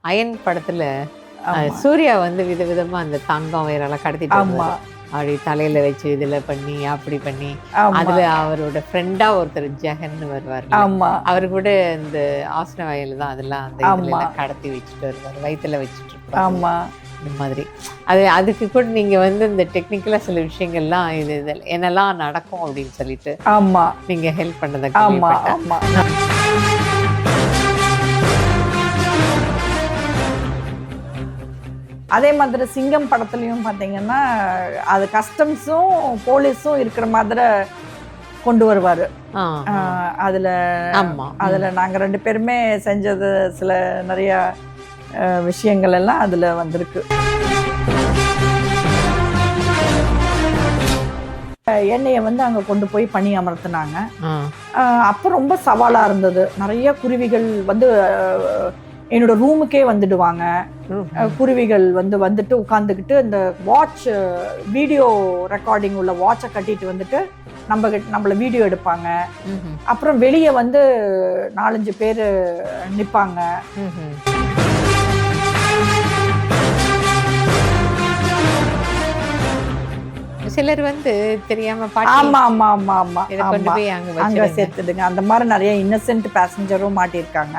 Iron படத்துல சூர்யா வந்து விதவிதமா அந்த தங்கம் வேறெல்லாம் கடத்திட்டு வருவாரு. அப்படி தலையில வச்சு இதுல பண்ணி அப்படி பண்ணி அதுல அவரோட ஃப்ரெண்டா ஒருத்தர் ஜெகன் வருவார். அவரு கூட இந்த ஆசன வயல் தான் அதெல்லாம் அந்த இதுல கடத்தி வச்சுட்டு வருவார், வயிற்றுல வச்சுட்டு இருப்பாங்க. இந்த மாதிரி அதுக்கு கூட நீங்க வந்து இந்த டெக்னிக்கலா சில விஷயங்கள்லாம் இது என்னெல்லாம் நடக்கும் அப்படின்னு சொல்லிட்டு நீங்க ஹெல்ப் பண்ணதை அதே மாதிரி சிங்கம் படத்துலையும் பார்த்தீங்கன்னா அது கஸ்டம்ஸும் போலீஸும் இருக்கிற மாதிரி கொண்டு வருவார். அதில் நாங்கள் 2 பேருமே செஞ்சது சில நிறையா விஷயங்கள் எல்லாம் அதில் வந்திருக்கு. எண்ணெயை வந்து அங்கே கொண்டு போய் பணி அமர்த்தினாங்க. அப்போ ரொம்ப சவாலாக இருந்தது. நிறைய குருவிகள் வந்து என்னோட ரூமுக்கே வந்துடுவாங்க. குருவிகள் வந்துட்டு உட்காந்துக்கிட்டு இந்த வாட்ச் வீடியோ ரெக்கார்டிங் உள்ள வாட்சை கட்டிட்டு வந்துட்டு நம்மள வீடியோ எடுப்பாங்க. அப்புறம் வெளியே வந்து 4-5 பேர் நிற்பாங்க. சிலர் வந்து தெரியாம அங்க சேர்த்துடுங்க. அந்த மாதிரி நிறைய இன்னசென்ட் பேசஞ்சரும் மாட்டிருக்காங்க.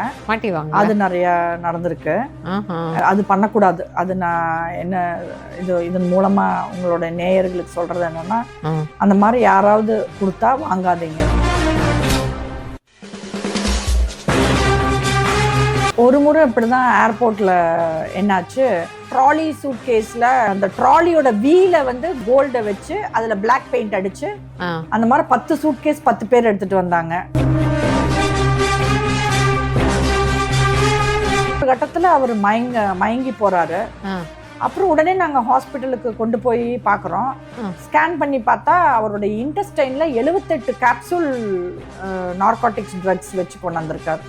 அது நிறைய நடந்திருக்கு. அது பண்ணக்கூடாது. அது நான் என்ன இதன் மூலமா உங்களோட நேயர்களுக்கு சொல்றது என்னன்னா, அந்த மாதிரி யாராவது கொடுத்தா வாங்காதீங்க. ஒரு முறை இப்படிதான் ஏர்போர்ட்ல என்னாச்சு, ட்ராலி சூட் கேஸ்ல அந்த ட்ராலியோட வீல வந்து கோல்ட வச்சு அதுல பிளாக் பெயிண்ட் அடிச்சு அந்த மாதிரி 10 சூட் கேஸ் 10 பேர் எடுத்துட்டு வந்தாங்க. ஒரு கட்டத்துல அவர் மயங்கி போறாரு. அப்புறம் உடனே நாங்க ஹாஸ்பிட்டலுக்கு கொண்டு போய் பாக்குறோம். ஸ்கேன் பண்ணி பார்த்தா அவரோட இன்டெஸ்டைன்ல 78 கேப்சூல் நார்கோட்டிக்ஸ் ட்ரக்ஸ் வச்சு கொண்டு வந்திருக்காரு.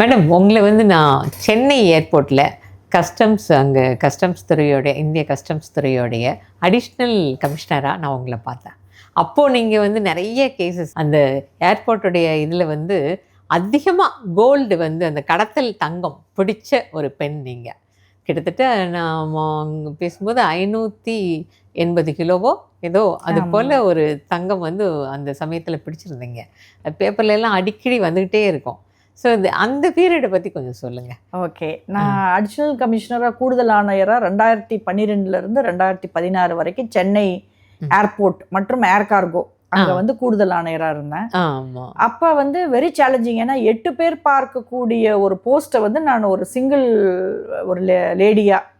மேடம், உங்களை வந்து நான் சென்னை ஏர்போர்ட்டில் அங்கே கஸ்டம்ஸ் துறையோடைய இந்திய கஸ்டம்ஸ் துறையோடைய அடிஷ்னல் கமிஷனராக நான் உங்களை பார்த்தேன். அப்போது நீங்கள் வந்து நிறைய கேசஸ் அந்த ஏர்போர்ட்டுடைய இதில் வந்து அதிகமாக கோல்டு வந்து அந்த கடத்தல் தங்கம் பிடிச்ச ஒரு பெண். நீங்கள் கிட்டத்தட்ட நான் பேசும்போது 580 கிலோவோ ஏதோ அது போல் ஒரு தங்கம் வந்து அந்த சமயத்தில் பிடிச்சிருந்தீங்க. பேப்பர்லாம் அடிக்கடி வந்துக்கிட்டே இருக்கும். ஸோ அந்த பீரியடை பற்றி கொஞ்சம் சொல்லுங்கள். ஓகே, நான் அடிஷ்னல் கமிஷனராக கூடுதல் ஆணையராக 2012 2016 வரைக்கும் சென்னை ஏர்போர்ட் மற்றும் ஏர் கார்கோ அங்கே வந்து கூடுதல் ஆணையராக இருந்தேன். அப்போ வந்து வெரி சேலஞ்சிங். ஏன்னா 8 பேர் பார்க்கக்கூடிய ஒரு போஸ்ட்டை வந்து நான் ஒரு சிங்கிள் ஒரு லேடியாக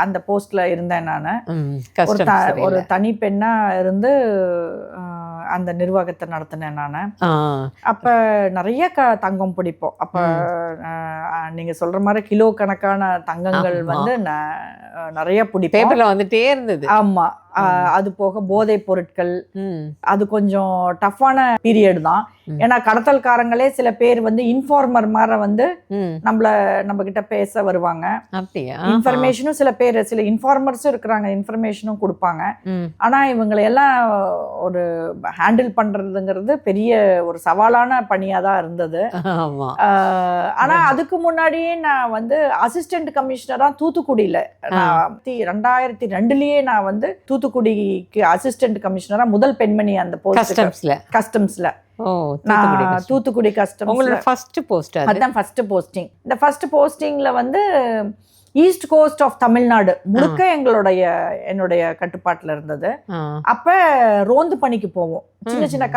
அந்த போஸ்ட்ல இருந்தேன். நான் ஒரு தனி பெண்ணா இருந்து அந்த நிர்வாகத்தை நடத்தினேன் நான். அப்ப நிறைய தங்கம் பிடிப்போம். அப்ப நீங்க சொல்ற மாதிரி கிலோ கணக்கான தங்கங்கள் வந்து நிறைய பிடிப்போம். வந்துட்டே இருந்தது. ஆமா, அது போக போதைப் பொருட்கள், அது கொஞ்சம் டஃப்பான பீரியட் தான். ஏன்னா கடத்தல்காரங்களே சில பேர் வந்து இன்ஃபார்மர் மாதிரி வந்து நம்ம கிட்ட பேச வருவாங்க. இன்ஃபர்மேஷனும் சில இன்ஃபார்மர்ஸும் இருக்கிறாங்க, இன்ஃபர்மேஷனும் கொடுப்பாங்க. ஆனா இவங்களை எல்லாம் ஒரு ஹேண்டில் பண்றதுங்கிறது பெரிய ஒரு சவாலான பணியா தான் இருந்தது. ஆனா அதுக்கு முன்னாடியே நான் வந்து அசிஸ்டன்ட் கமிஷனரா தூத்துக்குடியில 2002லயே நான் வந்து தூத்துக்குடிக்கு அசிஸ்டன்ட் கமிஷனரா முதல் பெண்மணி அந்த கஸ்டம்ஸ்ல தூத்துக்குடி கஸ்டம்ஸ் ஃபர்ஸ்ட் போஸ்ட். அதுதான் ஃபர்ஸ்ட் போஸ்டிங். இந்த ஃபர்ஸ்ட் போஸ்டிங்ல வந்து ஈஸ்ட் கோஸ்ட் ஆஃப் தமிழ்நாடு முழுக்க என்னுடைய கட்டுப்பாட்டில் இருந்தது. அப்ப ரோந்து பணிக்கு போவோம். சின்ன சின்ன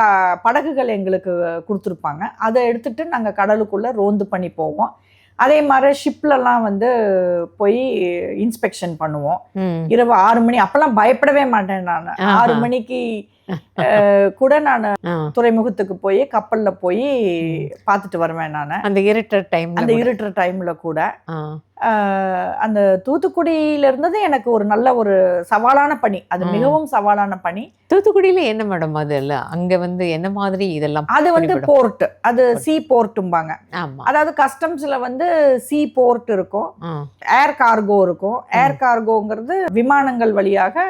படகுகள் எங்களுக்கு கொடுத்துருப்பாங்க. அதை எடுத்துட்டு நாங்கள் கடலுக்குள்ள ரோந்து பண்ணி போவோம். அதே மாதிரி ஷிப்லலாம் வந்து போய் இன்ஸ்பெக்ஷன் பண்ணுவோம். இரவு 6 மணி. அப்பெல்லாம் பயப்படவே மாட்டேன் நான். 6 மணிக்கு கூட நான் ஆ. துறைமுகத்துக்கு போய் கப்பல்ல போய் பார்த்துட்டு வருவேன் நான். அந்த இருட்டுற டைம்ல அந்த இருட்டுற டைம்ல கூட ஆ. அந்த தூத்துக்குடியில இருந்தது எனக்கு ஒரு நல்ல ஒரு சவாலான பணி. அது மிகவும் சவாலான பணி. தூத்துக்குடியில என்ன மேடம் அது இல்ல அங்க வந்து என்ன மாதிரி இதெல்லாம் அது வந்து பிடிபடும்? போர்ட், அது சி போர்ட்டும்பாங்க. ஆமா. அதாவது கஸ்டம்ஸ்ல வந்து சி போர்ட் இருக்கும், ஆ. ஏர் கார்கோ இருக்கும். ஏர் கார்கோங்கிறது விமானங்கள் வழியாக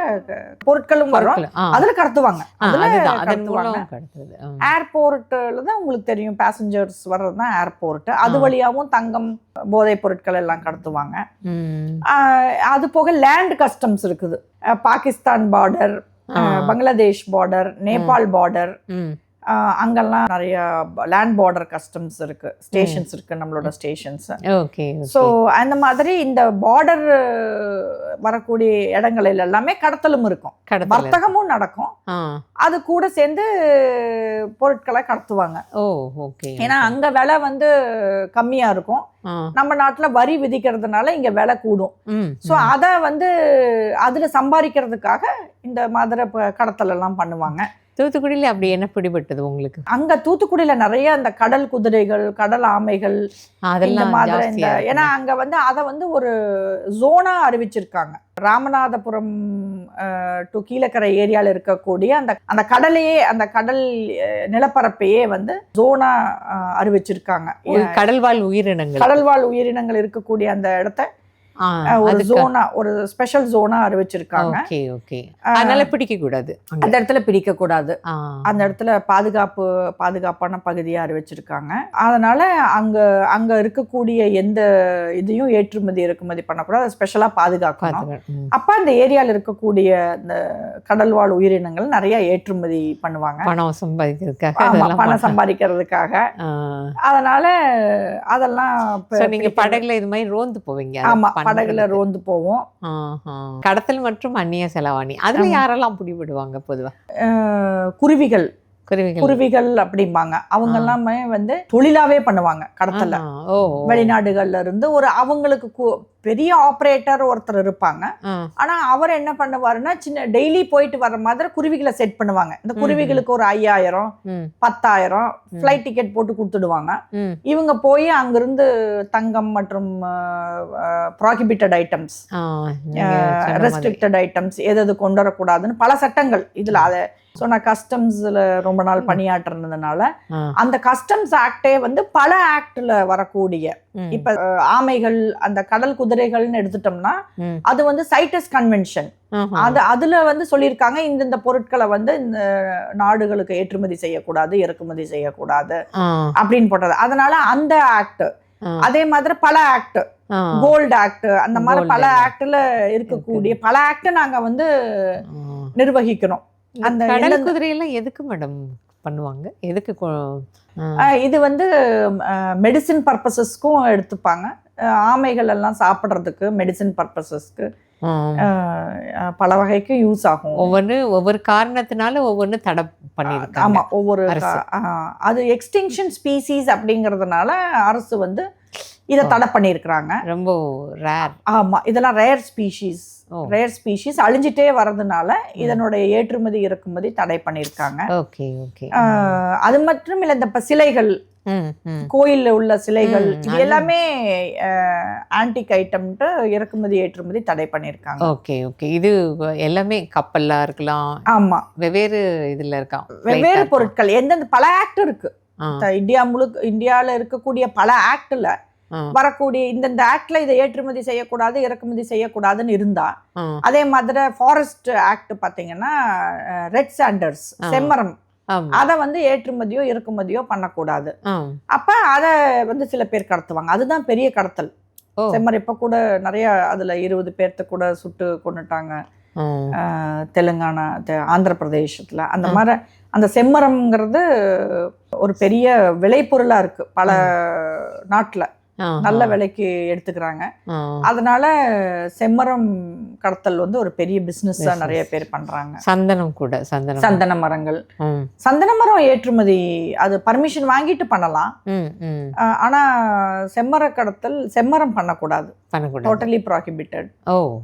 பொருட்களும் வரும், பொருட்கள். ஆ. அதுல கடத்துவாங்க. அதுல அதுதான் அதன் கடத்துவாங்க. மூலம் கடத்துறது. ஆ. ஏர்போர்ட்ல தான் உங்களுக்கு தெரியும், பேசஞ்சர்ஸ் வர்றது தான் ஏர்போர்ட். அது வழியாகவும் தங்கம், போதைப் பொருட்கள் எல்லாம் கடத்துவாங்க. ம். அது போக லேண்ட் கஸ்டம்ஸ் இருக்குது. Pakistan border, Bangladesh border, Nepal border, ம். அங்கெல்லாம் நிறைய லேண்ட் பார்டர் கஸ்டம்ஸ் இருக்கு, ஸ்டேஷன்ஸ் இருக்கு, நம்மளோட ஸ்டேஷன்ஸ். ஓகே. ஸோ அந்த மாதிரி இந்த பார்டர் வரக்கூடிய இடங்களில் எல்லாமே கடத்தலும் இருக்கும், கடத்தல். வர்த்தகமும் நடக்கும். ஆ. அது கூட சேர்ந்து பொருட்களை கடத்துவாங்க. ஓ, ஓகே. ஏன்னா அங்க விலை வந்து கம்மியா இருக்கும், ஆ. நம்ம நாட்டுல வரி விதிக்கிறதுனால இங்க விலை கூடும். ம். ஸோ அதை வந்து அதுல சம்பாதிக்கிறதுக்காக இந்த மாதிரி கடத்தல் எல்லாம் பண்ணுவாங்க. தூத்துக்குடியில அப்படி என்ன பிடிபட்டது உங்களுக்கு? அங்க தூத்துக்குடியில நிறைய இந்த கடல் குதிரைகள், கடல் ஆமைகள், இந்த அதெல்லாம் மாதிரி இந்த ஜாஸ்தியா இருக்குமா? ஏன்னா அங்க வந்து அதை வந்து ஒரு ஜோனா அறிவிச்சிருக்காங்க. ராமநாதபுரம் டு கீழக்கரை ஏரியால இருக்கக்கூடிய அந்த அந்த கடலையே, அந்த கடல் நிலப்பரப்பையே வந்து ஜோனா அறிவிச்சிருக்காங்க. ஒரு கடல்வாழ் உயிரினங்கள். கடல்வாழ் உயிரினங்கள் இருக்கக்கூடிய அந்த இடத்த ஆ, ஒரு அதுக்கு- ஜோனா, ஒரு ஸ்பெஷல் ஜோனா அறிவிச்சிருக்காங்க. Okay, okay. அதனால பிடிக்க கூடாது அங்க. அந்த இடத்துல பிடிக்க கூடாது, ஆ. அந்த இடத்துல பாதுகாப்பான பகுதியா அறிவிச்சிருக்காங்க. அதனால அங்க அங்க இருக்கக்கூடிய எந்த இதையும் ஏற்றுமதி இறக்குமதி பண்ணக்கூடாது, அதை ஸ்பெஷலா பாதுகாக்கணும். பாத்துக்க. ம். அப்ப அந்த ஏரியால இருக்கக்கூடிய இந்த கடல்வாழ் உயிரினங்கள் நிறைய ஏற்றுமதி பண்ணுவாங்க. பணம் சம்பாதிக்கிறதுக்காக ஆமா, அதெல்லாம் பணம் பண்ண- சம்பாதிக்கிறதுக்காக. ஆ. அதனால அதெல்லாம் So, நீங்க படகுல இது மாதிரி ரோந்து போவீங்க? அதை ஆமா, பண்றதுக்கு. படகுல ரோந்து போவோம். ஆஹா. கடத்தல் மற்றும் அந்நிய செலவாணி அதுல யாரெல்லாம் பிடிபடுவாங்க பொதுவா? குருவிகள், குருவிகள். குருவிகள் அப்படிம்பாங்க. அவங்க எல்லாமே வந்து தொழிலாவே பண்ணுவாங்க கடத்தல. ஆஹா. ஓ. வெளிநாடுகள்ல இருந்து ஒரு அவங்களுக்கு பெரிய ஆபரேட்டர் ஒருத்தர் இருப்பாங்க. ஆ. ஆனா அவர் என்ன பண்ணுவாருன்னா, சின்ன டெய்லி போயிட்டு வர மாதிரி குருவிகளை செட் பண்ணுவாங்க. இந்த குருவிகளுக்கு ஒரு 5000 ம். 10,000 ஃப்ளைட் டிக்கெட் போட்டு கொடுத்துடுவாங்க. ம். இவங்க போய் அங்கிருந்து தங்கம் மற்றும் ப்ராஹிபிட்டட் ஐட்டம்ஸ், ஆ, நீங்க சொன்ன மாதிரி. ரெஸ்ட்ரிக்டட் ஐட்டம்ஸ் எது கொண்டு வரக்கூடாதுன்னு பல சட்டங்கள் இதுல. அதை நான் கஸ்டம்ஸ்ல ரொம்ப நாள் பணியாற்றுனதுனால ஆ. அந்த கஸ்டம்ஸ் ஆக்டே வந்து பல ஆக்ட்ல வரக்கூடிய, ம். இப்ப ஆமைகள், அந்த கடல் குதிரைகள்னு எடுத்துட்டோம்னா ம். அது வந்து சைட்டஸ் கன்வென்ஷன். ஆஹா. அதுல வந்து சொல்லியிருக்காங்க, இந்த பொருட்களை வந்து இந்த நாடுகளுக்கு ஏற்றுமதி செய்யக்கூடாது, இறக்குமதி செய்யக்கூடாது ஆ. அப்படின்னு போட்டது. அதனால அந்த ஆக்ட், ஆ. அதே மாதிரி பல ஆக்ட், ஆ. கோல்டு ஆக்ட், அந்த மாதிரி Gold பல Act. ஆக்ட்ல இருக்கக்கூடிய பல ஆக்ட் நாங்க வந்து ஆ. நிர்வகிக்கணும். இந்த அந்த கடல் குதிரையெல்லாம் எதுக்கு மேடம் பண்ணுவாங்க? எதுக்கு இது வந்து மெடிசின் பர்பஸஸ்க்கும் எடுத்துப்பாங்க. ஆமைகள் எல்லாம் சாப்பிட்றதுக்கு, மெடிசின் பர்பஸஸ்க்கு, பல வகைக்கு யூஸ் ஆகும். ஒவ்வொரு காரணத்தினால ஒவ்வொன்னு தடை பண்ணிருக்காங்க. ஆமா, ஒவ்வொரு அரசு. அது எக்ஸ்டிங்ஷன் ஸ்பீசிஸ் அப்படிங்கிறதுனால அரசு வந்து இதை தடை பண்ணியிருக்கிறாங்க. ரொம்ப ரேர். ஆமா, இதெல்லாம் ரேர் ஸ்பீஷீஸ். ஓ. ரேர் ஸ்பீஷீஸ் அழிஞ்சிட்டே வர்றதுனால இதனுடைய ஏற்றுமதி இறக்குமதி தடை பண்ணியிருக்காங்க. Okay, okay. அது மட்டும் இல்லை, இந்த சிலைகள், ம், ம். கோயில்ல உள்ள சிலைகள், ம், இது எல்லாமே ஆன்டிக் ஐட்டம்ட்டு இறக்குமதி ஏற்றுமதி தடை பண்ணியிருக்காங்க. Okay, okay. இது எல்லாமே கப்பல்லா இருக்கலாம், ஆமா, வெவ்வேறு இதுல இருக்கான். வெவ்வேறு பொருட்கள், எந்தெந்த பல ஆக்ட் இருக்கு. ஆ. இந்தியாவில் இருக்கக்கூடிய பல ஆக்ட்ல ஆ. வரக்கூடிய இந்த ஆக்ட்ல இதை ஏற்றுமதி செய்யக்கூடாது, இறக்குமதி செய்யக்கூடாதுன்னு இருந்தா, ஆ. அதே மாதிரி ஃபாரஸ்ட் ஆக்ட் பாத்தீங்கன்னா ரெட் சாண்டர்ஸ், செம்மரம், ஆமா. அதை வந்து ஏற்றுமதியோ இறக்குமதியோ பண்ணக்கூடாது. ஆ. அப்ப அதை வந்து சில பேர் கடத்துவாங்க. அதுதான் பெரிய கடத்தல். ஓ. செம்மரம் இப்ப கூட நிறைய, அதுல 20 பேர்த்த கூட சுட்டு கொண்டுட்டாங்க. ஆ. தெலுங்கானா, ஆந்திர பிரதேசத்துல. அந்த மாதிரி அந்த செம்மரம்ங்கிறது ஒரு பெரிய விளைபொருளா இருக்கு பல நாட்டுல, நல்ல விலைக்கு எடுத்துக்கிறாங்க. அதனால செம்மரம் கடத்தல் வந்து ஒரு பெரிய பிசினஸா நிறைய பேர் பண்றாங்க. சந்தனம் கூட, சந்தன மரங்கள், சந்தன மரம் ஏற்றுமதி அது பர்மிஷன் வாங்கிட்டு பண்ணலாம். ஆனா செம்மர கடத்தல், செம்மரம் பண்ணக்கூடாது, டோட்டலி ப்ராஹிபிட்டட். ஓ,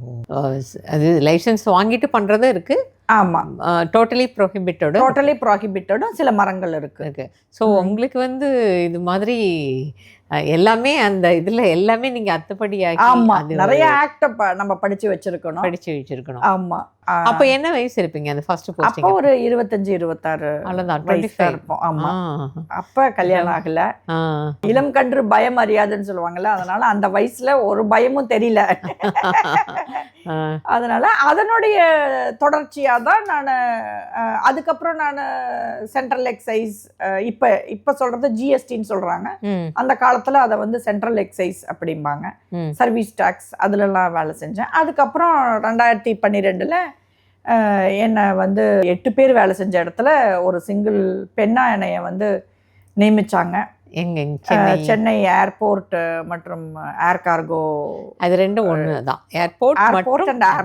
அது லைசன்ஸ் வாங்கிட்டு பண்றதும் இருக்கு, ஆமாம், டோட்டலி ப்ரோஹிபிட்டடும் டோட்டலி ப்ராஹிபிட்டடும் சில மரங்கள் இருக்குது. இருக்கு. ஸோ உங்களுக்கு வந்து இது மாதிரி எல்லாமே அந்த இதில் எல்லாமே நீங்கள் அத்துப்படியாக்கி ஆமாம், அது நிறைய ஆக்டை நம்ம படித்து வச்சிருக்கணும். படித்து வச்சிருக்கணும். ஆமாம். அப்போ என்ன வயசு இருப்பீங்க அந்த ஃபர்ஸ்ட் அப்போ போஸ்டிங்? ஒரு 25 26 அவ்வளோதான், வயசா 25 இருப்போம். ஆமாம், அப்போ கல்யாணம் ஆகல. இளம் கன்று பயம் அறியாதுன்னு சொல்லுவாங்கல்ல, அதனால அந்த வயசுல ஒரு பயமும் தெரியல. அதனால அதனுடைய தொடர்ச்சியாக தான் நான் அதுக்கப்புறம் நான் சென்ட்ரல் எக்ஸைஸ், இப்போ சொல்றது ஜிஎஸ்டின்னு சொல்றாங்க. அந்த காலத்துல அதை வந்து சென்ட்ரல் எக்ஸைஸ் அப்படிம்பாங்க, சர்வீஸ் டாக்ஸ், அதுலலாம் வேலை செஞ்சேன். அதுக்கப்புறம் 2012 என்னை வந்து 8 பேர் வேலை செஞ்ச இடத்துல ஒரு சிங்கிள் பெண்ணா என்னைய வந்து நியமிச்சாங்க. சென்னை ஏர்போர்ட் மற்றும் ஏர் கார்கோ. அது ரெண்டும் ஒன்று தான், ஏர்போர்ட்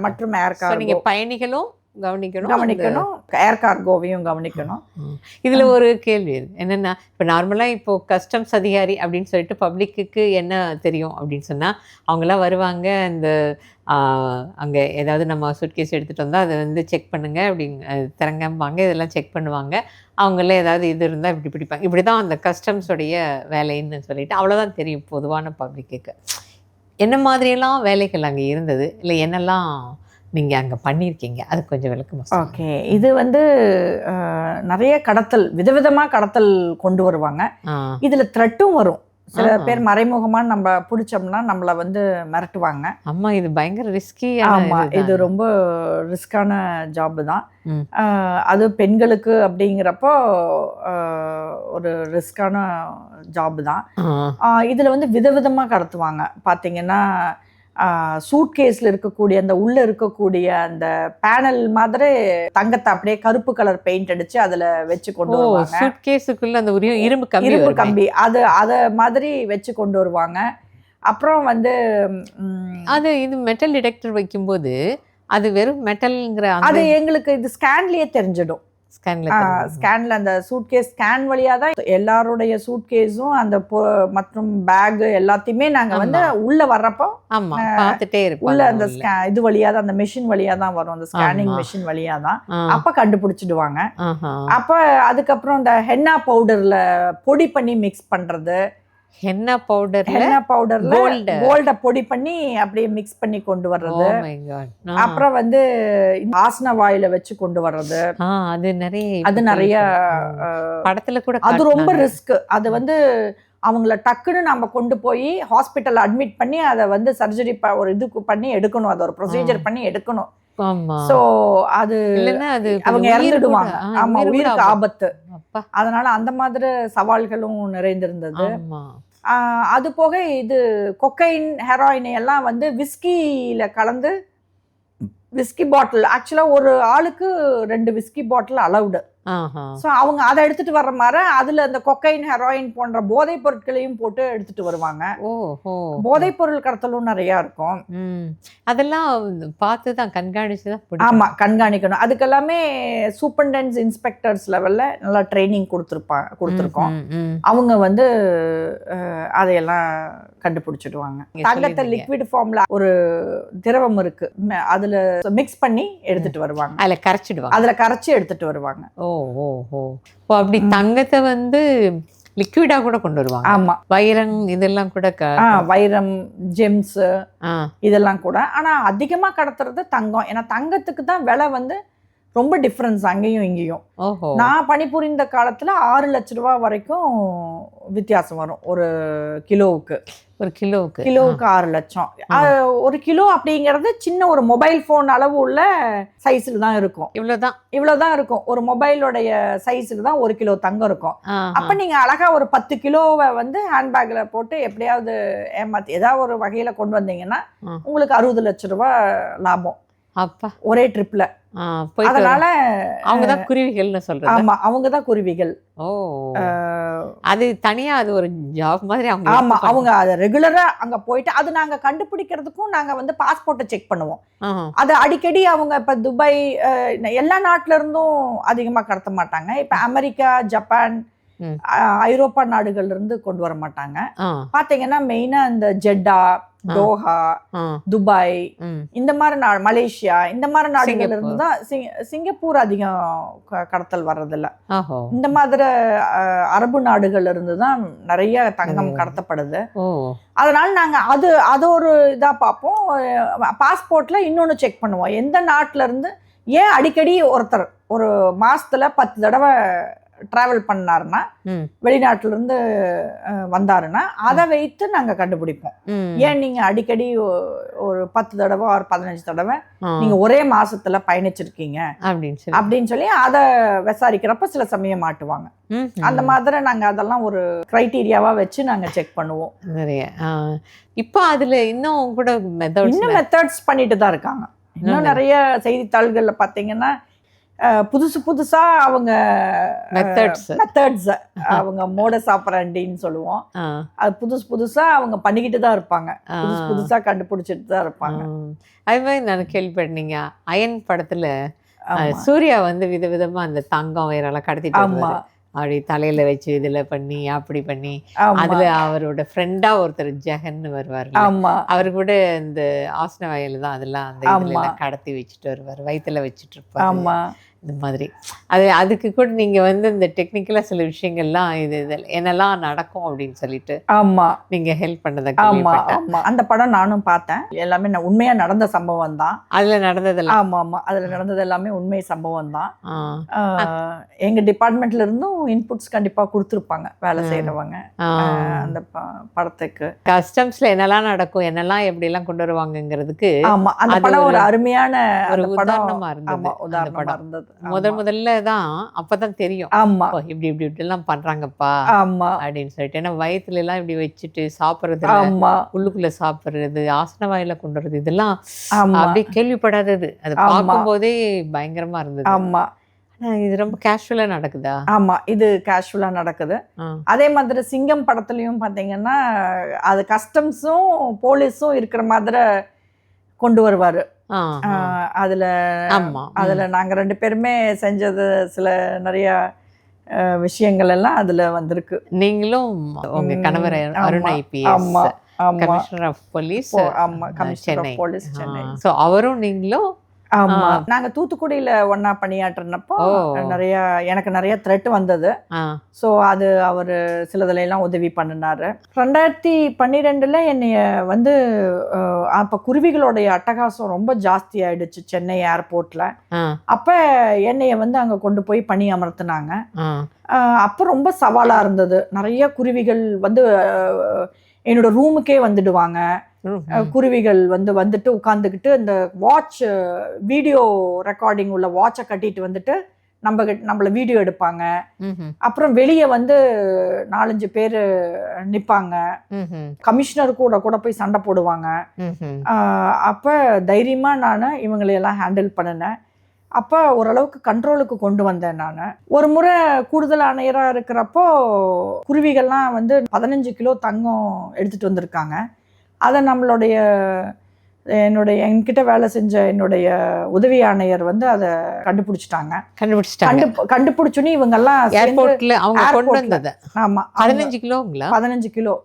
மற்றும் ஏர் கார்கோ. நீங்கள் பயணிகளும் கவனிக்கணும், ஏர் கார்கோவையும் கவனிக்கணும். இதில் ஒரு கேள்வி என்னென்னா, இப்போ நார்மலாக இப்போது கஸ்டம்ஸ் அதிகாரி அப்படின்னு சொல்லிட்டு பப்ளிக்கு என்ன தெரியும் அப்படின்னு சொன்னால், அவங்களாம் வருவாங்க, அந்த அங்கே ஏதாவது நம்ம சூட்கேஸ் எடுத்துகிட்டு வந்தால் அதை வந்து செக் பண்ணுங்கள் அப்படின்னு திறங்கம்பாங்க, இதெல்லாம் செக் பண்ணுவாங்க. அவங்கள ஏதாவது இது இருந்தால் இப்படி பிடிப்பாங்க. இப்படி தான் அந்த கஸ்டம்ஸுடைய வேலைன்னு சொல்லிட்டு அவ்வளோதான் தெரியும் பொதுவான பப்ளிக்கு. என்ன மாதிரியெல்லாம் வேலைகள் அங்கே இருந்தது, இல்லை என்னெல்லாம் நீங்கள் அங்கே பண்ணியிருக்கீங்க, அது கொஞ்சம் விளக்கமா? ஓகே, இது வந்து நிறைய கடத்தல், விதவிதமாக கடத்தல் கொண்டு வருவாங்க. இதில் த்ரெட்டும் வரும். சில பேர் மறைமுகமாக நம்ம பிடிச்சோம்னா நம்மளை வந்து மிரட்டுவாங்க. அம்மா, இது பயங்கர ரிஸ்கி. ஆமாம், இது ரொம்ப ரிஸ்கான ஜாப்பு தான். அது பெண்களுக்கு அப்படிங்கிறப்போ ஒரு ரிஸ்கான ஜாப்பு தான். இதில் வந்து விதவிதமாக கடத்துவாங்க. பார்த்தீங்கன்னா, சூட்கேஸில் இருக்கக்கூடிய அந்த உள்ளே இருக்கக்கூடிய அந்த பேனல் மாதிரி தங்கத்தை அப்படியே கருப்பு கலர் பெயிண்ட் அடித்து அதில் வச்சு கொண்டு வருவாங்க. சூட்கேஸுக்குள்ள அந்த இரும்பு கம்பி அதை மாதிரி வச்சு கொண்டு வருவாங்க. அப்புறம் வந்து இது மெட்டல் டிடெக்டர் வைக்கும்போது அது வெறும் மெட்டல்ங்கிற அது எங்களுக்கு இது ஸ்கேன்லேயே தெரிஞ்சிடும். ஸ்கேன்ல அந்த சூட்கேஸ் ஸ்கேன் வழியாக தான் எல்லாருடைய சூட்கேஸும் அந்த மற்றும் பேக் எல்லாத்தையுமே நாங்கள் வந்து உள்ள வர்றப்போ பார்த்துட்டே இருப்போம். உள்ள அந்த இது வழியாக தான், அந்த மெஷின் வழியாக தான் வரும், அந்த ஸ்கேனிங் மெஷின் வழியாக தான். அப்போ கண்டுபிடிச்சிடுவாங்க. அப்போ அதுக்கப்புறம் இந்த ஹென்னா பவுடரில் பொடி பண்ணி மிக்ஸ் பண்ணுறது, ஹென்னா பவுடர்ல கோல்ட பொடி பண்ணி அப்படியே மிக்ஸ் பண்ணி கொண்டு வர்றது. அப்புறம் வந்து ஆசன வாயில வச்சு கொண்டு வர்றது. அது நிறைய படத்துல கூட அது ரொம்ப ரிஸ்க். அது வந்து அவங்கள டக்குன்னு நம்ம கொண்டு போய் ஹாஸ்பிட்டல் அட்மிட் பண்ணி அதை வந்து சர்ஜரி ஒரு இதுக்கு பண்ணி எடுக்கணும், அது ஒரு ப்ரொசீஜர் பண்ணி எடுக்கணும். சோ அது அவங்க இறந்துடுவாங்க. ஆமா, உயிருக்கு ஆபத்து. அதனால அந்த மாதிரி சவால்களும் நிறைந்திருந்தது. அது போக இது கொக்கைன், ஹெராயின் எல்லாம் வந்து விஸ்கியில கலந்து, விஸ்கி பாட்டில் ஆக்சுவலாக ஒரு ஆளுக்கு 2 விஸ்கி பாட்டில் அலவுடு. ஸோ அவங்க அதை எடுத்துட்டு வர்ற மாதிரி அதுல அந்த கொக்கைன், ஹெராயின் போன்ற போதைப் பொருட்களையும் போட்டு எடுத்துட்டு வருவாங்க. போதைப் பொருள் கடத்தலும் நிறைய இருக்கும். அதெல்லாம் பார்த்து தான் கண்காணிச்சு தான். ஆமா, கண்காணிக்கணும். அதுக்கெல்லாமே சூப்பர்டென்ட்ஸ், இன்ஸ்பெக்டர்ஸ் லெவல்ல நல்லா ட்ரைனிங் கொடுத்துருக்கோம். அவங்க வந்து அதையெல்லாம் கண்டுபிடிச்சிடுவாங்க. தங்கத்தை லிக்விட் ஃபார்ம்ல ஒரு திரவம் இருக்கு, அதுல மிக்ஸ் பண்ணி எடுத்துட்டு வருவாங்க. அதுல கரைச்சி எடுத்துட்டு வருவாங்க. அப்படி தங்கத்தை வந்து லிக்விடா கூட கொண்டு வருவாங்க. ஆமா, வைரம் இதெல்லாம் கூட, வைரம், ஜெம்ஸ் இதெல்லாம் கூட. ஆனா அதிகமா கடத்துறது தங்கம். ஏன்னா தங்கத்துக்கு தான் விலை வந்து ரொம்ப டிஃப்ரென்ஸ் அங்கேயும் இங்கேயும். நான் பணிபுரிந்த காலத்துல 6 லட்ச ரூபா வரைக்கும் வித்தியாசம் வரும் ஒரு கிலோவுக்கு. ஒரு கிலோவுக்கு 6 லட்சம். ஒரு கிலோ அப்படிங்கிறது சின்ன ஒரு மொபைல் ஃபோன் அளவு உள்ள சைஸில் தான் இருக்கும். இவ்வளோதான் இருக்கும். ஒரு மொபைலோடைய சைஸில் தான் 1 கிலோ தங்கம் இருக்கும். அப்போ நீங்கள் அழகா ஒரு 10 கிலோவை வந்து ஹேண்ட்பேக்கில் போட்டு எப்படியாவது ஏமாற்றி ஏதாவது ஒரு வகையில் கொண்டு வந்தீங்கன்னா உங்களுக்கு 60 லட்ச ரூபா லாபம் ஒரே ட்ரிப்ல. அதனால அவங்க தான் குருவிகள்னு சொல்றாங்க. ஆமா, அவங்க தான் குருவிகள். அது தனியா அது ஒரு ஜாப் மாதிரி. ஆமா, அவங்க அதை ரெகுலரா அங்க போயிட்டு அது நாங்க கண்டுபிடிக்கிறதுக்கும் நாங்க வந்து பாஸ்போர்ட்டை செக் பண்ணுவோம். அது அடிக்கடி அவங்க இப்ப துபாய் எல்லா நாட்டுல இருந்தும் அதிகமா கடத்த மாட்டாங்க. இப்ப அமெரிக்கா, ஜப்பான், ஐரோப்பா நாடுகள்ல இருந்து கொண்டு வர மாட்டாங்க. பாத்தீங்கன்னா மெயினா இந்த ஜெட்டா, தோஹா, துபாய், இந்த மாதிரி மலேசியா, இந்த மாதிரி நாடுகள் இருந்து தான் சிங்கப்பூர் அதிகம் கடத்தல் வர்றதில்ல. இந்த மாதிரி அரபு நாடுகள் இருந்து தான் நிறைய தங்கம் கடத்தப்படுது. அதனால நாங்க அது ஒரு இதா பார்ப்போம். பாஸ்போர்ட்ல இன்னொன்னு செக் பண்ணுவோம், எந்த நாட்டுல இருந்து ஏன் அடிக்கடி ஒருத்தர் ஒரு மாசத்துல 10 தடவை டிராவல் பண்ணாருன்னா, வெளிநாட்டுல இருந்து வந்தாருன்னா அதை வைத்து நாங்க கண்டுபிடிப்போம். ஏன் நீங்க அடிக்கடி ஒரு 10 தடவை ஒரு 15 தடவை நீங்க ஒரே மாசத்துல பயணிச்சிருக்கீங்க அப்படின்னு சொல்லி அதை விசாரிக்கிறப்ப சில சமயம் மாட்டுவாங்க. அந்த மாதிரி நாங்க அதெல்லாம் ஒரு கிரைட்டீரியாவா வச்சு நாங்க செக் பண்ணுவோம். நிறைய இப்போ அதுல இன்னும் கூட மெத்தட்ஸ் பண்ணிட்டு தான் இருக்காங்க. இன்னும் நிறைய செய்தித்தாள்கள்ல பாத்தீங்கன்னா புதுசா அவங்க மெத்தட்ஸ் அவங்க மோடஸ் ஆப்பரண்டின்னு சொல்லுவோம், அது புதுசா அவங்க பண்ணிக்கிட்டு தான் இருப்பாங்க, புதுசா கண்டுபிடிச்சிட்டு தான் இருப்பாங்க. அது மாதிரி நான் கேள்விப்பட்டீங்க அயன் படத்துல சூர்யா வந்து விதவிதமா அந்த தங்கம் வேறெல்லாம் கடத்திட்டு அப்படி தலையில வச்சு இதுல பண்ணி அப்படி பண்ணி, அதுல அவரோட ஃப்ரெண்டா ஒருத்தர் ஜெகன் வருவார், அவரு கூட இந்த ஆசன வயல் தான் அதெல்லாம் அந்த இதுல கடத்தி வச்சுட்டு வருவார், வயிற்றுல வச்சுட்டு இருப்பாரு. இந்த மாதிரி அதுக்கு கூட நீங்க வந்து இந்த டெக்னிக்கலா சில விஷயங்கள்லாம் இது என்னெல்லாம் நடக்கும் அப்படின்னு சொல்லிட்டு நீங்க ஹெல்ப் பண்ணதை அந்த படம் நானும் பார்த்தேன். எல்லாமே உண்மையா நடந்த சம்பவம் தான் அதுல நடந்ததெல்லாம். ஆமா அதுல நடந்தது எல்லாமே உண்மை சம்பவம் தான். எங்க டிபார்ட்மெண்ட்ல இருந்தும் இன்புட்ஸ் கண்டிப்பா கொடுத்துருப்பாங்க வேலை செய்யறவங்க அந்த படத்துக்கு. கஸ்டம்ஸ்ல என்னெல்லாம் நடக்கும், என்னெல்லாம் எப்படி எல்லாம் கொண்டு வருவாங்கிறதுக்கு அந்த படம் ஒரு அருமையான ஒரு உதாரணமா இருந்தது. முதல்ல தான் அப்பதான் தெரியும் இப்படி இப்படி இப்படி எல்லாம் பண்றாங்கப்பா அப்படின்னு சொல்லிட்டு. ஏன்னா வயிற்றுல எல்லாம் இப்படி வச்சுட்டு சாப்பிடுறது, உள்ளுக்குள்ள சாப்பிடுறது, ஆசன வாயில கொண்டு வர்றது, இதெல்லாம் அப்படியே கேள்விப்படாதது. அது பார்க்கும் போதே பயங்கரமா இருந்தது. இது ரொம்ப கேஷுவலா நடக்குதா? ஆமா இது கேஷுவலா நடக்குது. அதே மாதிரி சிங்கம் படத்துலயும் பாத்தீங்கன்னா அது கஸ்டம்ஸும் போலீஸும் இருக்கிற மாதிரி கொண்டு வருவாரு. அதுல நாங்க 2 பேருமே செஞ்சது சில நிறைய விஷயங்கள் எல்லாம் அதுல வந்திருக்கு. நீங்களும் உங்க கணவர் Arun IPS commissioner of police, commissioner of police Chennai. So அவரும் நீங்களும் நாங்க தூத்துக்குடியில ஒன்னா பணியாற்றினப்போ எனக்கு நிறைய த்ரெட் வந்தது. ஸோ அது அவரு சிலதுல எல்லாம் உதவி பண்ணினாரு. 2012 என்னைய வந்து அப்ப குருவிகளுடைய அட்டகாசம் ரொம்ப ஜாஸ்தி ஆயிடுச்சு சென்னை ஏர்போர்ட்ல. அப்ப என்னைய வந்து அங்க கொண்டு போய் பணி அமர்த்தினாங்க. அப்ப ரொம்ப சவாலா இருந்தது. நிறைய குருவிகள் வந்து என்னோட ரூமுக்கே வந்துடுவாங்க. குருவிகள் வந்துட்டு உட்காந்துக்கிட்டு இந்த வாட்ச் வீடியோ ரெக்கார்டிங் உள்ள வாட்சை கட்டிட்டு வந்துட்டு நம்மள வீடியோ எடுப்பாங்க. அப்புறம் வெளியே வந்து 4-5 பேர் நிப்பாங்க. கமிஷனர் கூட போய் சண்டை போடுவாங்க. அப்ப தைரியமா நான் இவங்களையெல்லாம் ஹேண்டில் பண்ணினேன். அப்போ ஓரளவுக்கு கண்ட்ரோலுக்கு கொண்டு வந்தேன் நான். ஒரு முறை கூடுதல் ஆணையராக இருக்கிறப்போ குருவிகள்லாம் வந்து 15 கிலோ தங்கம் எடுத்துகிட்டு வந்திருக்காங்க. அதை என்கிட்ட வேலை செஞ்ச என்னுடைய உதவி ஆணையர் வந்து அதை கண்டுபிடிச்சிட்டாங்க. கண்டுபிடிச்சுன்னு இவங்கெல்லாம் ஆமா 15 கிலோ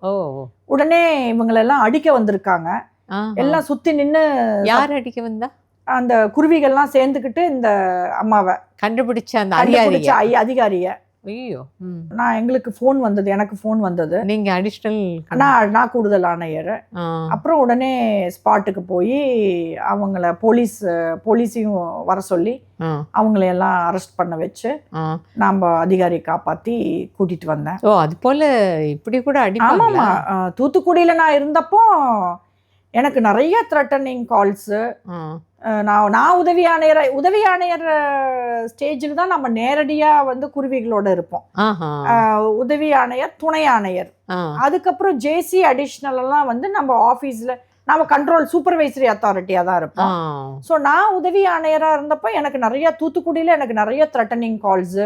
உடனே இவங்களெல்லாம் அடிக்க வந்திருக்காங்க. எல்லாம் சுத்தி நின்று. யார் அடிக்க வந்தா? அந்த குருவிகள்லாம் சேர்ந்துக்கிட்டு இந்த அம்மாவை கண்டுபிடிச்ச அந்த அதிகாரிய. ஐயோ, எங்களுக்கு ஃபோன் வந்தது, எனக்கு ஃபோன் வந்தது. நீங்க அடிஷனல்? நான் கூடுதல் ஆணையர். அப்புறம் உடனே ஸ்பாட்டுக்கு போய் அவங்கள போலீஸையும் வர சொல்லி அவங்களையெல்லாம் அரெஸ்ட் பண்ண வச்சு நம்ம அதிகாரி காப்பாத்தி கூட்டிட்டு வந்தேன். ஓ, அது போல இப்படி கூட அடிப்பாங்க? ஆமாமா, தூத்துக்குடியில நான் இருந்தப்போ எனக்கு நிறைய த்ரெட்டனிங் கால்ஸு. நான் உதவி ஆணையர் ஸ்டேஜில் தான் நம்ம நேரடியாக வந்து குருவிகளோட இருப்போம். உதவி ஆணையர், துணை ஆணையர், அதுக்கப்புறம் ஜேசி அடிஷ்னல் எல்லாம் வந்து நம்ம ஆஃபீஸில் நம்ம கண்ட்ரோல் சூப்பர்வைசரி அத்தாரிட்டியாக தான் இருப்போம். ஸோ நான் உதவி ஆணையராக இருந்தப்போ எனக்கு நிறைய தூத்துக்குடியில் எனக்கு நிறைய த்ரெட்டனிங் கால்ஸு,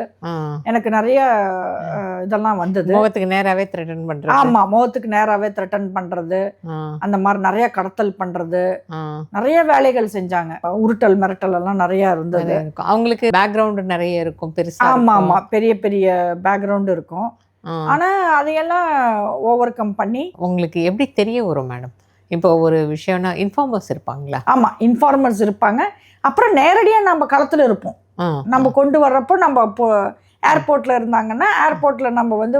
எனக்கு நிறைய இதெல்லாம் வந்தது. முகத்துக்கு நேராகவே த்ரெட்டன் பண்ணுறது. ஆமாம், முகத்துக்கு நேராகவே த்ரெட்டன் பண்ணுறது, அந்த மாதிரி நிறைய கடத்தல் பண்ணுறது, நிறைய வேலைகள் செஞ்சாங்க. உருட்டல் மிரட்டல் எல்லாம் நிறைய இருந்தது. அவங்களுக்கு பேக்ரவுண்டு நிறைய இருக்கும் பெருசாக. ஆமாம், பெரிய பெரிய பேக்ரவுண்டு இருக்கும். ஆனால் அதையெல்லாம் ஓவர் கம் பண்ணி. உங்களுக்கு எப்படி தெரிய வரும் மேடம் இப்போ ஒரு விஷயம்னா இன்ஃபார்மர்ஸ் இருப்பாங்களா? ஆமாம், இன்ஃபார்மர்ஸ் இருப்பாங்க. அப்புறம் நேரடியாக நம்ம களத்தில் இருப்போம். நம்ம கொண்டு வர்றப்போ நம்ம இப்போ ஏர்போர்ட்டில் இருந்தாங்கன்னா ஏர்போர்ட்டில் நம்ம வந்து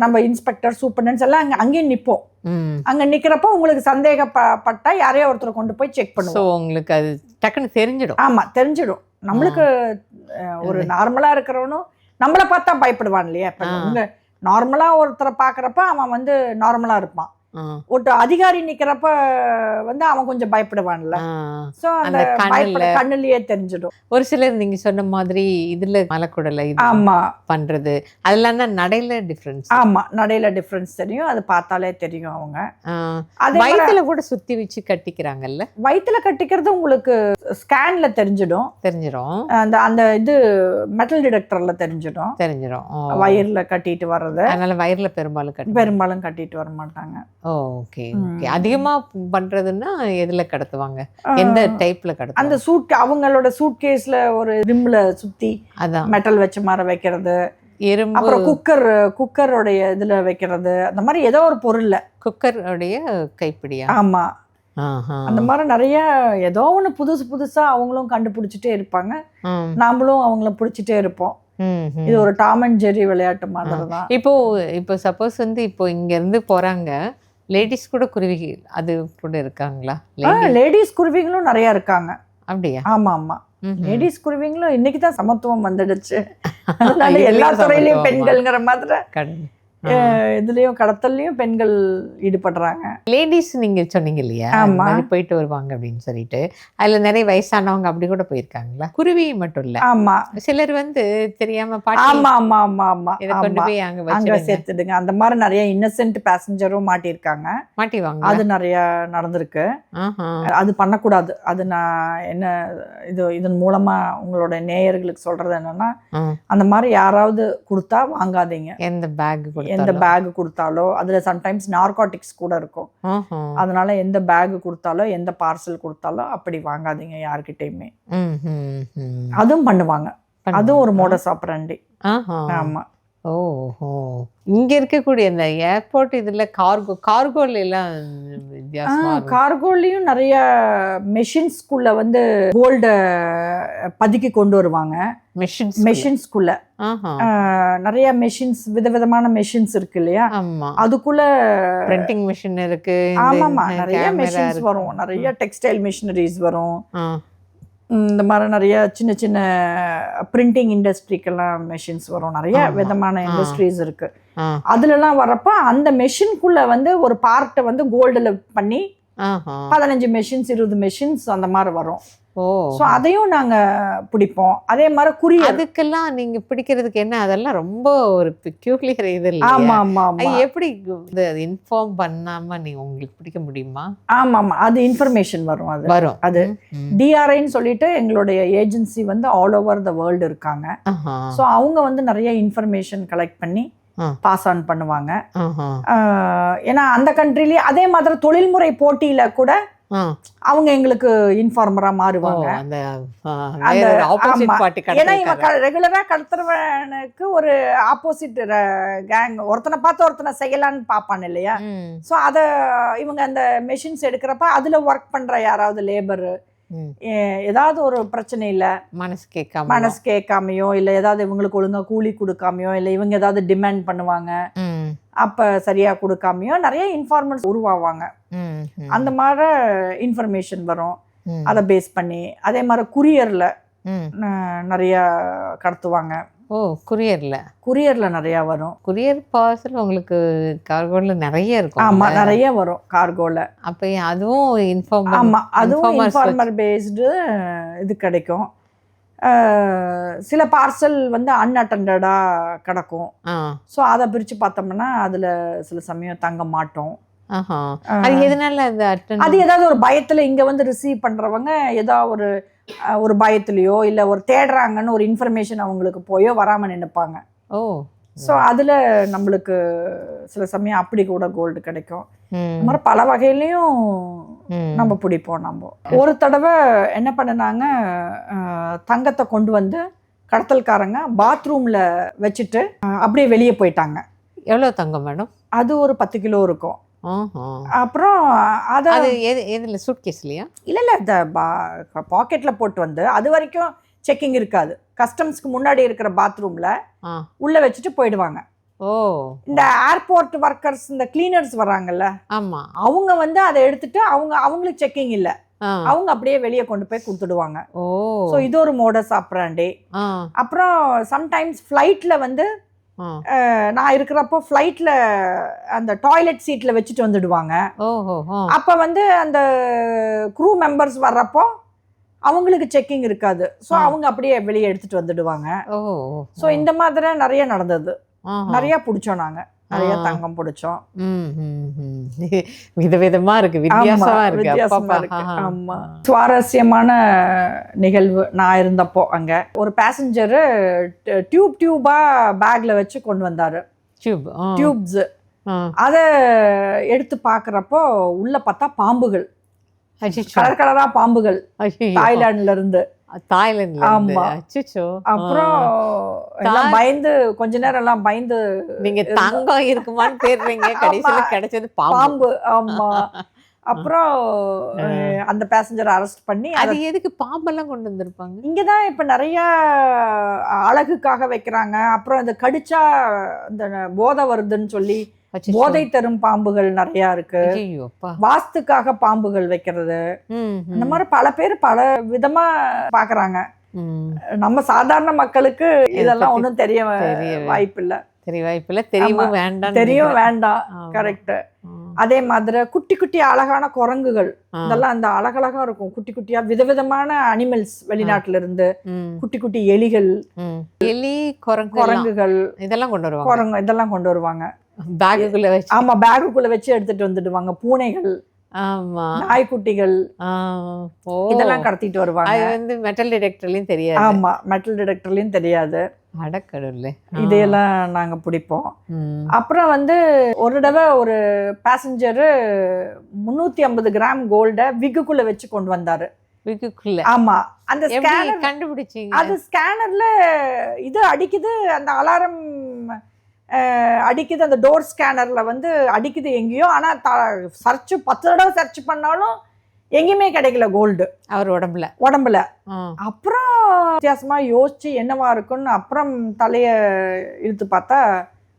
நம்ம இன்ஸ்பெக்டர் சூப்பர்டென்ட்ஸ் எல்லாம் அங்கேயும் நிற்போம். அங்கே நிற்கிறப்போ உங்களுக்கு சந்தேகப்பட்டா யாரையோ ஒருத்தர் கொண்டு போய் செக் பண்ணுவோம். ஸோ உங்களுக்கு அது டக்குன்னு தெரிஞ்சிடும். ஆமாம், தெரிஞ்சிடும். நம்மளுக்கு ஒரு நார்மலாக இருக்கிறவனும் நம்மளை பார்த்தா பயப்படுவான் இல்லையா? இப்போ உங்க நார்மலாக ஒருத்தரை பார்க்குறப்ப அவன் வந்து நார்மலாக இருப்பான். ஒரு அதிகாரி நிக்கிறப்ப வந்து அவன் கொஞ்சம் பயப்படுவான்ல. சோ அந்த கண்ணுலயே தெரிஞ்சிடும். ஒரு சிலர் நீங்க சொன்ன மாதிரி இதுல மலக்குடலை ஆமா பண்றது அதெல்லாம் நடையில டிஃபரன்ஸ். ஆமா, நடையில டிஃபரன்ஸ் தெரியும். அது பார்த்தாலே தெரியும். அவங்க வயிற்றுல கூட சுத்தி வச்சு கட்டிக்கிறாங்கல்ல. வயிற்றுல கட்டிக்கிறது உங்களுக்கு ஸ்கேன்ல தெரிஞ்சிடும். அந்த அந்த இது மெட்டல் டிடெக்டர்ல தெரிஞ்சிடும். வயிறுல கட்டிட்டு வர்றது. அதனால வயிறுல பெரும்பாலும் கட்டிட்டு வர மாட்டாங்க. Okay okay. அதிகமா பண்றதுன்னா எதுல கடத்துவாங்க? எந்த டைப்ல கடத்துவாங்க? அந்த சூட் அவங்களோட சூட்கேஸ்ல ஒரு ரிம்ல சுத்தி அதான் மெட்டல் வச்ச மாதிரி வைக்கிறது. அப்புறம் குக்கருடைய இதுல வைக்கிறது. அந்த மாதிரி ஏதோ ஒரு பொருள்ல குக்கருடைய கைப்பிடியா? ஆமா, அந்த மாதிரி நிறைய ஏதோ ஒன்று புதுசா அவங்களும் கண்டுபிடிச்சிட்டே இருப்பாங்க. நாமளும் அவங்கள பிடிச்சிட்டே இருப்போம். இது ஒரு டாம் அண்ட் ஜெர்ரி விளையாட்டு மாதிரி தான். இப்போ சப்போஸ் வந்து இப்போ இங்க இருந்து போறாங்க, லேடிஸ் கூட குருவிகள் அது கூட இருக்காங்களா? லேடிஸ் குருவிகளும் நிறைய இருக்காங்க. அப்படியா? ஆமா ஆமா, லேடிஸ் குருவிங்களும் இன்னைக்கு தான் சமத்துவம் வந்துடுச்சு. அதனால எல்லா துறையிலயும் பெண்கள்ங்கிற மாதிரி இதுலயும் கடத்தல்லையும் பெண்கள் ஈடுபடுறாங்க. லேடிஸ் நீங்க சொன்னீங்க இல்லையா, போயிட்டு வருவாங்க அப்படின்னு சொல்லிட்டு, அதுல நிறைய வயசானவங்க அப்படி கூட போயிருக்காங்களா? குருவி மட்டும் இல்ல, ஆமா, சிலர் வந்து தெரியாம ஆமா ஆமா ஆமா ஆமா இதை கொண்டு போய் அங்க சேர்த்துடுங்க. அந்த மாதிரி நிறைய இன்னசென்ட் பேசஞ்சரும் மாட்டிருக்காங்க. அது நிறைய நடந்திருக்கு. அது பண்ணக்கூடாது. அது நான் என்ன இதன் மூலமா உங்களோட நேயர்களுக்கு சொல்றது என்னன்னா, அந்த மாதிரி யாராவது கொடுத்தா வாங்காதீங்க. எந்த பேக் கொடுத்தாலோ அதுல சம்டைம்ஸ் நார்காட்டிக்ஸ் கூட இருக்கும். அதனால எந்த பேக் கொடுத்தாலோ எந்த பார்சல் கொடுத்தாலோ அப்படி வாங்காதீங்க யார்கிட்டயுமே. அதுவும் பண்ணுவாங்க. அதுவும் ஒரு மோடஸ் ஆப்பரண்டி. ஆமா. ஓஹோ. இங்க இருக்கக்கூடிய இந்த ஏர்போர்ட் இதுல கார்கோல எல்லாம் கார்கோலையும் நிறைய மெஷின்ஸ்குள்ள வந்து கோல்ட பதுக்கி கொண்டு வருவாங்க. மெஷின்ஸ்குள்ள நிறைய மெஷின்ஸ், விதவிதமான மெஷின்ஸ் இருக்கு இல்லையா, அதுக்குள்ள பிரிண்டிங் மெஷின் இருக்கு. ஆமாமா, நிறைய மெஷின்ஸ் வரும். நிறைய டெக்ஸ்டைல் மிஷினரிஸ் வரும். இந்த மாதிரி நிறைய சின்ன சின்ன பிரிண்டிங் இண்டஸ்ட்ரிக்கெல்லாம் மெஷின்ஸ் வரும். நிறைய விதமான இண்டஸ்ட்ரீஸ் இருக்கு. அதுலலாம் வர்றப்ப அந்த மெஷின்குள்ள வந்து ஒரு பார்ட்டை வந்து கோல்டுல பண்ணி 15 மெஷின்ஸ் 20 மெஷின்ஸ் அந்த மாதிரி வரும். ஸோ அதையும் நாங்க பிடிப்போம். அதே மாதிரி குறியர் அதுக்கெல்லாம் நீங்க பிடிக்கிறதுக்கு என்ன, அதெல்லாம் ரொம்ப ஒரு பெக்யூலியர் இது இல்லை? ஆமா ஆமா ஆமா. எப்படி இன்ஃபார்ம் பண்ணாம நீங்க உங்களுக்கு பிடிக்க முடியுமா? ஆமா ஆமா, அது இன்ஃபர்மேஷன் வரும். அது டிஆர்ஐன்னு சொல்லிட்டு எங்களுடைய ஏஜென்சி வந்து ஆல் ஓவர் த வேர்ல்டு இருக்காங்க. ஸோ அவங்க வந்து நிறைய இன்ஃபர்மேஷன் கலெக்ட் பண்ணி பாஸ் ஆன் பண்ணுவாங்க. ஏன்னா அந்த கண்ட்ரிலேயே அதே மாதிரி தொழில்முறை போட்டியில கூட அவங்க எங்களுக்கு இன்ஃபார்மரா மாறுவாங்க. ஏன்னா இவன் ரெகுலரா கடத்துறவனுக்கு ஒரு ஆப்போசிட் கேங் ஒருத்தனை பார்த்து ஒருத்தனை செய்யலான்னு பார்ப்பான் இல்லையா. ஸோ அதை இவங்க அந்த மெஷின்ஸ் எடுக்கிறப்ப அதுல ஒர்க் பண்ற யாராவது லேபர் ஏதாவது ஒரு பிரச்சனை இல்லை, மனசு கேட்காமையோ இல்லை ஏதாவது இவங்களுக்கு ஒழுங்கா கூலி கொடுக்காமையோ இல்லை இவங்க ஏதாவது டிமாண்ட் பண்ணுவாங்க அப்ப சரியா கொடுக்காமையோ நிறைய இன்ஃபார்மர்ஸ் உருவாவாங்க. அந்த மாதிரி இன்ஃபர்மேஷன் வரும். அதை பேஸ் பண்ணி அதே மாதிரி குரியர்ல நிறைய கடத்துவாங்க. குரியர்ல நிறைய வரும். குரியர் பார்சல் உங்களுக்கு கார்கோல நிறைய இருக்கும். ஆமா, நிறைய வரும் கார்கோல. அப்ப அதுவும் அதுவும் இன்ஃபார்மர் பேஸ்டு இது கிடைக்கும். சில பார்சல் வந்து அன்அட்டெண்டடா கிடக்கும். ஸோ அதை பிரிச்சு பார்த்தோம்னா அதுல சில சமயம் தங்க மாட்டோம். அது ஏதாவது ஒரு பயத்துல இங்க வந்து ரிசீவ் பண்றவங்க ஏதாவது ஒரு பயத்துலயோ இல்ல ஒரு தேடுறாங்கன்னு ஒரு இன்ஃபர்மேஷன் அவங்களுக்கு போயோ வராம நினைப்பாங்க. ஸோ அதுல நம்மளுக்கு சில சமயம் அப்படி கூட கோல்டு கிடைக்கும். இந்த மாதிரி பல வகையிலையும் நம்ம பிடிப்போம். நம்ம ஒரு தடவை என்ன பண்ணினாங்க, தங்கத்தை கொண்டு வந்து கடத்தல்காரங்க பாத்ரூம்ல வச்சுட்டு அப்படியே வெளியே போயிட்டாங்க. எவ்வளோ தங்கம் மேடம்? அது ஒரு 10 கிலோ இருக்கும். அப்புறம் அதை அது எதுல சூட்கேஸ்லையா? இல்லை இந்த பாக்கெட்டில் போட்டு வந்து அது வரைக்கும் செக்கிங் இருக்காது. கஸ்டம்ஸ்க்கு முன்னாடி இருக்கிற பாத்ரூமில் உள்ளே வச்சுட்டு போயிடுவாங்க. ஓ, இந்த ஏர்போர்ட் ஒர்க்கர்ஸ், இந்த கிளீனர்ஸ் வராங்கல்ல, ஆமாம், அவங்க வந்து அதை எடுத்துட்டு அவங்களுக்கு செக்கிங் இல்லை, அவங்க அப்படியே வெளியே கொண்டு போய் கொடுத்துடுவாங்க. ஓ, ஸோ இது ஒரு மோடஸ் ஆப்ராண்டி. அப்புறம் சம்டைம்ஸ் ஃப்ளைட்டில் வந்து நான் இருக்கிறப்போ ஃப்ளைட்டில் அந்த டாய்லெட் சீட்டில் வச்சுட்டு வந்துடுவாங்க. அப்போ வந்து அந்த க்ரூ மெம்பர்ஸ் வர்றப்போ அவங்களுக்கு செக்கிங் இருக்காது. ஸோ அவங்க அப்படியே வெளியே எடுத்துட்டு வந்துடுவாங்க. ஸோ இந்த மாதிரி நிறைய நடந்தது. நிறைய பிடிச்சோம், நாங்கள் நிறைய தங்கம் பிடிச்சோம். விதவிதமா இருக்கு, வித்தியாசமா இருக்கு. ஆமா, சுவாரஸ்யமான நிகழ்வு. நான் இருந்தப்போ அங்க ஒரு பேசஞ்சரு டியூபா பேக்ல வச்சு கொண்டு வந்தாரு, டியூப்ஸ். அதை எடுத்து பாக்குறப்போ உள்ள பார்த்தா பாம்புகள், கலர் கலரா பாம்புகள், தாய்லாந்துல இருந்து. ஆமா. அப்புறம் எல்லாம் பயந்து, கொஞ்ச நேரம் எல்லாம் பயந்து, நீங்க தங்கம் இருக்குமான்னு தேடுறீங்க, கடைசியில கிடைச்சது பாம்பு. ஆமா. அப்புறம் அந்த பேசஞ்சரை அரெஸ்ட் பண்ணி. அது எதுக்கு பாம்பெல்லாம் கொண்டு வந்திருப்பாங்க? இங்கதான் இப்ப நிறைய அழகுக்காக வைக்கிறாங்க. அப்புறம் இந்த கடிச்சா இந்த போதை வருதுன்னு சொல்லி போதை தரும் பாம்புகள் நிறைய இருக்கு. வாஸ்துக்காக பாம்புகள் வைக்கிறது, இந்த மாதிரி பல பேர் பல விதமா பாக்குறாங்க. நம்ம சாதாரண மக்களுக்கு இதெல்லாம் ஒண்ணும் தெரிய வாய்ப்பில்லை. தெரியவும் வேண்டாம். கரெக்ட். அதே மாதிரி குட்டி குட்டி அழகான குரங்குகள், இதெல்லாம் அந்த அழகழகா இருக்கும். குட்டி குட்டியா விதவிதமான அனிமல்ஸ், வெளிநாட்டுல இருந்து குட்டி குட்டி எலிகள், குரங்குகள் இதெல்லாம் கொண்டு வருவாங்க. பேக்குக்குள்ள வச்சு, ஆமா, பேக்குக்குள்ள வச்சு எடுத்துட்டு வந்துடுவாங்க. பூனைகள், ஆமா, நாய்க்குட்டிகள், இதெல்லாம் கடத்திட்டு வருவாங்க. அது வந்து மெட்டல் டிடெக்டர்லயும் தெரியாது. ஆமா, மெட்டல் டிடெக்டர்லயும் தெரியாது. அடக்கடவுளே, இதையெல்லாம் நாங்க பிடிப்போம். அப்புறம் வந்து ஒரு தடவை ஒரு பேசஞ்சரு 350 கிராம் கோல்ட விக்குக்குள்ள வச்சு கொண்டு வந்தாரு. விக்குக்குள்ள? ஆமா. அந்த ஸ்கேனர் கண்டுபிடிச்சீங்க? அது ஸ்கேனர்ல இது அடிக்குது, அந்த அலாரம் அடிக்குது, அந்த டோர் ஸ்கேனர்ல வந்து அடிக்குது எங்கேயோ. ஆனா சர்ச் 10 தடவை சர்ச் பண்ணாலும் எங்கேயுமே கிடைக்கல கோல்டு அவர் உடம்புல. அப்புறம் வித்தியாசமா யோசிச்சு என்னவா இருக்குன்னு அப்புறம் தலைய இழுத்து பார்த்தா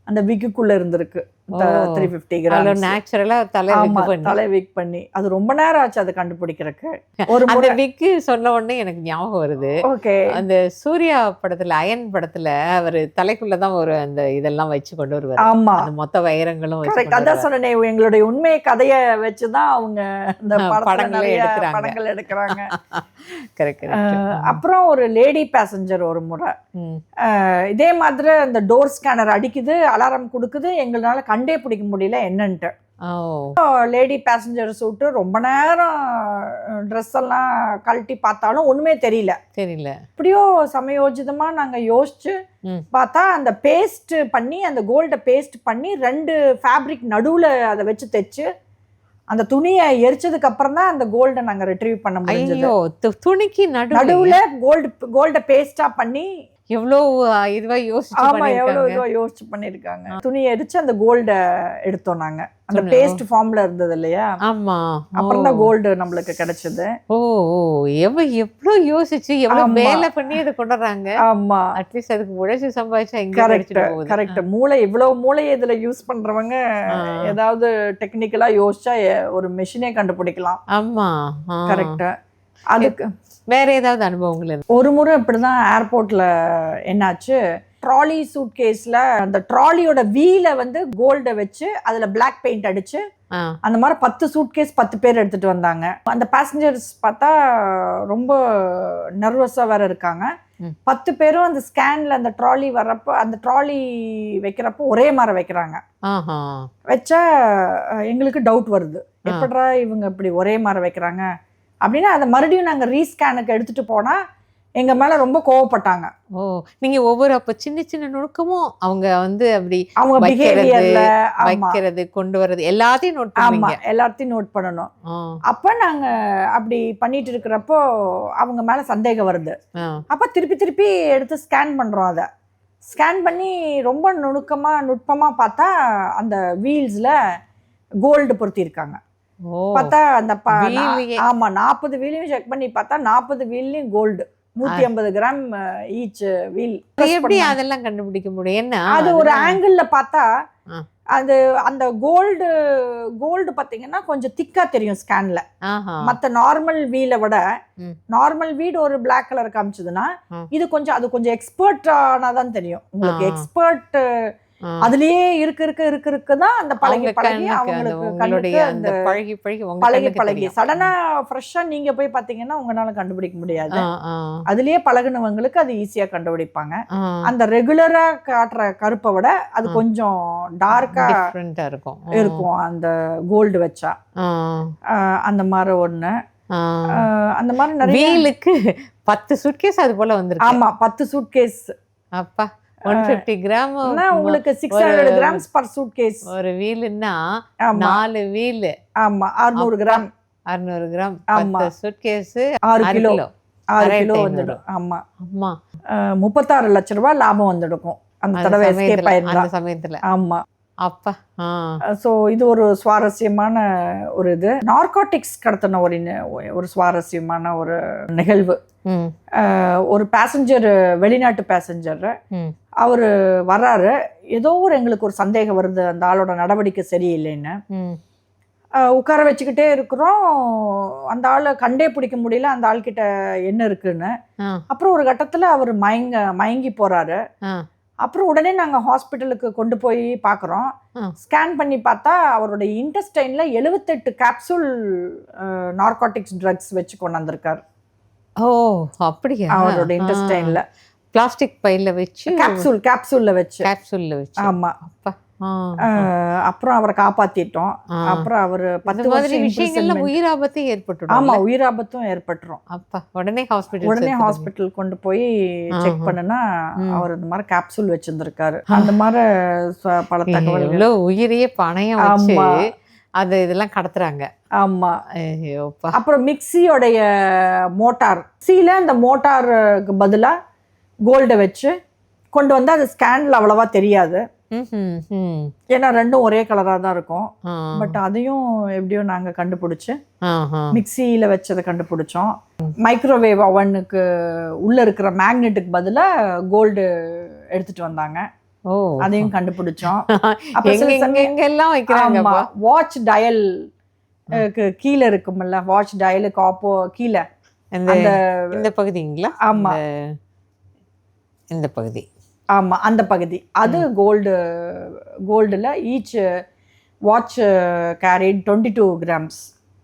அந்த விக்குக்குள்ள இருந்திருக்கு 350 கிராம். நேச்சுரலா தலை விக் பண்ணி அது ரொம்ப நேரம் ஆச்சு அதை கண்டுபிடிக்கிறதுக்கு. ஒரு முறை விக்கு சொன்ன உடனே எனக்கு ஞாபகம் வருது. ஓகே, அந்த சூர்யா படத்துல, அயன் படத்துல அவர் தலைக்குள்ளதான் ஒரு அந்த இதெல்லாம் வச்சு கொண்டு வருவார். ஆமா, அந்த மொத்த வைரங்களும். அதான் சொன்னேன், எங்களுடைய உண்மை கதையை வச்சுதான் அவங்க இந்த படங்கள் எடுக்கிறாங்க. அப்புறம் ஒரு லேடி பேசஞ்சர் ஒரு முறை இதே மாதிரி அந்த டோர் ஸ்கேனர் அடிக்குது, அலாரம் கொடுக்குது, எங்களால கண்டே பிடிக்க முடியல என்னன்ட்டு. லேடி பேசஞ்சர் சூட்டு ரொம்ப நேரம் ட்ரெஸ் எல்லாம் கழட்டி பார்த்தாலும் ஒண்ணுமே தெரியல. இப்படியோ சமயோஜிதமா நாங்க யோசிச்சு பார்த்தா அந்த பேஸ்ட் பண்ணி, அந்த கோல்ட பேஸ்ட் பண்ணி 2 ஃபேப்ரிக் நடுவுல அதை வச்சு தைச்சு அந்த துணியை எரிச்சதுக்கு அப்புறம் தான் அந்த கோல்ட நாங்க ரிட்ரீவ் பண்ண முடிஞ்சது. துணிக்கு நடுவுல கோல்ட பேஸ்டா பண்ணி எவ்வளவு இதுவா யோசிச்சு, ஆமா, எவ்வளவு இதுவா யோசிச்சு பண்ணிருக்காங்க. துணியை எரிச்சு அந்த கோல்ட எடுத்தோம் நாங்க. அந்த பேஸ்ட் ஃபார்ம்ல இருந்தது இல்லையா? ஆமா. அப்புறம் தான் கோல்டு நம்மளுக்கு கிடைச்சது. எவ்வளவு யோசிச்சு எவ்வளவு வேலை பண்ணி அதை கொண்டு வர்றாங்க. ஆமா, அட்லீஸ்ட் அதுக்கு உழைச்சு சம்பாதிச்சா. கரெக்ட். மூளை, இவ்வளவு மூளையை இதுல யூஸ் பண்றவங்க ஏதாவது டெக்னிக்கலா யோசிச்சா ஒரு மெஷினே கண்டுபிடிக்கலாம். ஆமா, கரெக்ட். அதுக்கு வேற ஏதாவது அனுபவங்கள்? ஒரு முறை இப்படிதான் ஏர்போர்ட்ல என்னாச்சு, ட்ராலி சூட் கேஸ்ல அந்த ட்ராலியோட வீல வந்து கோல்ட வச்சு அதுல பிளாக் பெயிண்ட் அடிச்சு அந்த மாதிரி 10 சூட் கேஸ் 10 பேர் எடுத்துட்டு வந்தாங்க. அந்த பேசஞ்சர்ஸ் பார்த்தா ரொம்ப நர்வஸா வேற இருக்காங்க. 10 பேரும் அந்த ஸ்கேன்ல அந்த ட்ராலி வர்றப்போ, அந்த ட்ராலி வைக்கிறப்போ ஒரே மாதிரி வைக்கிறாங்க. வச்சா எங்களுக்கு டவுட் வருது, எப்படா இவங்க இப்படி ஒரே மாதிரி வைக்கிறாங்க அப்படின்னா. அதை மறுபடியும் நாங்கள் ரீஸ்கேனுக்கு எடுத்துட்டு போனா எங்க மேல ரொம்ப கோவப்பட்டாங்க. நீங்க ஒவ்வொரு அப்ப சின்ன சின்ன நுணுக்கமும் அவங்க வந்து அப்படி அவங்க பிஹேவியர்ல வைக்கிறது, கொண்டு வர்றது எல்லாத்தையும் நோட் பண்ணுவீங்க. ஆமா, எல்லாத்தையும் நோட் பண்ணணும். அப்ப நாங்க அப்படி பண்ணிட்டு இருக்கிறப்போ அவங்க மேல சந்தேகம் வருது. அப்ப திருப்பி திருப்பி எடுத்து ஸ்கேன் பண்றோம். அதை ஸ்கேன் பண்ணி ரொம்ப நுட்பமா பார்த்தா அந்த வீல்ஸ்ல கோல்டு பொருத்தியிருக்காங்க. ஓ பார்த்தா அந்த வீலையே. ஆமா 40 வீலையும் செக் பண்ணி பார்த்தா 40 வீல்லையும் கோல்டு, 150 கிராம் ஈச் வீல். எப்படி அதெல்லாம் கண்டுபிடிக்க முடியும்? என்ன அது ஒரு ஆங்கிள் பார்த்தா ஆ. அது அந்த கோல்டு பாத்தீங்கன்னா கொஞ்சம் திக்கா தெரியும் ஸ்கேன்ல. ஆஹா. மத்த நார்மல் வீலை விட ம். நார்மல் வீடு ஒரு பிளாக் கலர் காமிச்சதுன்னா இது கொஞ்சம் அது கொஞ்சம் எக்ஸ்பர்ட் ஆனாதான் தெரியும் உங்களுக்கு. எக்ஸ்பர்ட் அதுலயே இருக்குதான் அந்த பழகி அவங்களுக்கு உங்களுடைய அந்த பழகி பழகி சடனா ஃப்ரெஷ்ஷா நீங்க போய் பாத்தீங்கன்னா உங்களால கண்டுபிடிக்க முடியாது. அதுலயே பழகுனவங்களுக்கு அது ஈஸியா கண்டுபிடிப்பாங்க. அந்த ரெகுலரா காட்டுற கருப்பை விட அது கொஞ்சம் டார்க்கா இருக்கும் அந்த கோல்டு வச்சா. அந்த மாதிரி ஒண்ணு. அந்த மாதிரி நிறைய வீலுக்கு 10 சூட்கேஸ் அது போல வந்திருக்கு. ஆமா 10 சூட்கேஸ். அப்பா 150 கிராம் உங்களுக்கு 600 கிராம்ஸ் பர் சூட்கேஸ். ஒரு வீலுன்னா 4 வீல். ஆமா 600 கிராம். 600 கிராம் 10 சூட்கேஸ் 6 கிலோ வந்துடும். ஆமா அம்மா 36 லட்சம் ரூபாய் லாபம் வந்துடும் அந்த தடவை எஸ்கேப் ஆயிருந்தா அந்த சமயத்துல. ஆமா அப்பா. ஸோ இது ஒரு சுவாரஸ்யமான ஒரு இது. நார்காட்டிக்ஸ் கடத்தின ஒரு சுவாரஸ்யமான ஒரு நிகழ்வு. ஒரு பேசஞ்சர், வெளிநாட்டு பேசஞ்சர், அவரு வர்றாரு. ஏதோ எங்களுக்கு ஒரு சந்தேகம் வருது, அந்த ஆளோட நடவடிக்கை சரியில்லைன்னு. உட்கார வச்சுக்கிட்டே இருக்கிறோம். அந்த ஆளை கண்டே பிடிக்க முடியல அந்த ஆள்கிட்ட என்ன இருக்குன்னு. அப்புறம் ஒரு கட்டத்துல அவர் மயங்கி போறாரு. அப்புறம் உடனே நாங்க ஹாஸ்பிட்டலுக்கு கொண்டு போய் பார்க்குறோம். ஸ்கேன் பண்ணி பார்த்தா அவருடைய இன்டெஸ்டைன்ல 78 கேப்சூல் நார்காட்டிக்ஸ் ட்ரக்ஸ் வச்சு கொண்டு வந்திருக்காரு. ஓ அப்படியா? அவரோட இன்டெஸ்டைன்ல பிளாஸ்டிக் பைல வச்சு கேப்சூல்ல வச்சு. ஆமா. அப்புறம் அவரை காப்பாத்திட்டோம். அப்புறம் அவரு 10 விஷயங்கள்ல உயிராபத்து ஏற்பட்டுடும். ஆமா உயிராபத்தும் ஏற்பட்டுரும். அப்பா உடனே ஹாஸ்பிட்டல் கொண்டு போய் செக் பண்ணுனா அவர் இந்த மாதிரி கேப்சூல் வச்சிருந்திருக்காரு. அந்த மாதிரி பல தகவல். எவ்வளவு உயிரையே பணையம் வச்சு அது இதெல்லாம் கடத்துறாங்க. ஆமா. அப்புறம் மிக்சியோடைய மோட்டார் அந்த மோட்டாருக்கு பதிலா கோல்டை வச்சு கொண்டு வந்து அது ஸ்கேன்ல அவ்வளவா தெரியாது. ஏன்னா ரெண்டும் ஒரே கலரா தான் இருக்கும். பட் அதையும் எப்படியோ நாங்க கண்டுபிடிச்சு மிக்சியில வச்சதை கண்டுபிடிச்சோம். மைக்ரோவேவ் அவனுக்கு உள்ள இருக்கிற மேக்னெட்டுக்கு பதிலா கோல்டு எடுத்துட்டு வந்தாங்க. அதையும் கண்டுபிடிச்சோம். வாட்ச் டயல் கீழே இருக்கும்ல, வாட்ச் டயலுக்கு ஆப்போ கீழே இந்த பகுதிங்களா? ஆமா இந்த பகுதி. ஆமா அந்த பகுதி. அது கோல்டுல ஈச் வாட்ச் கேரிட் 22 கிராம்ஸ்.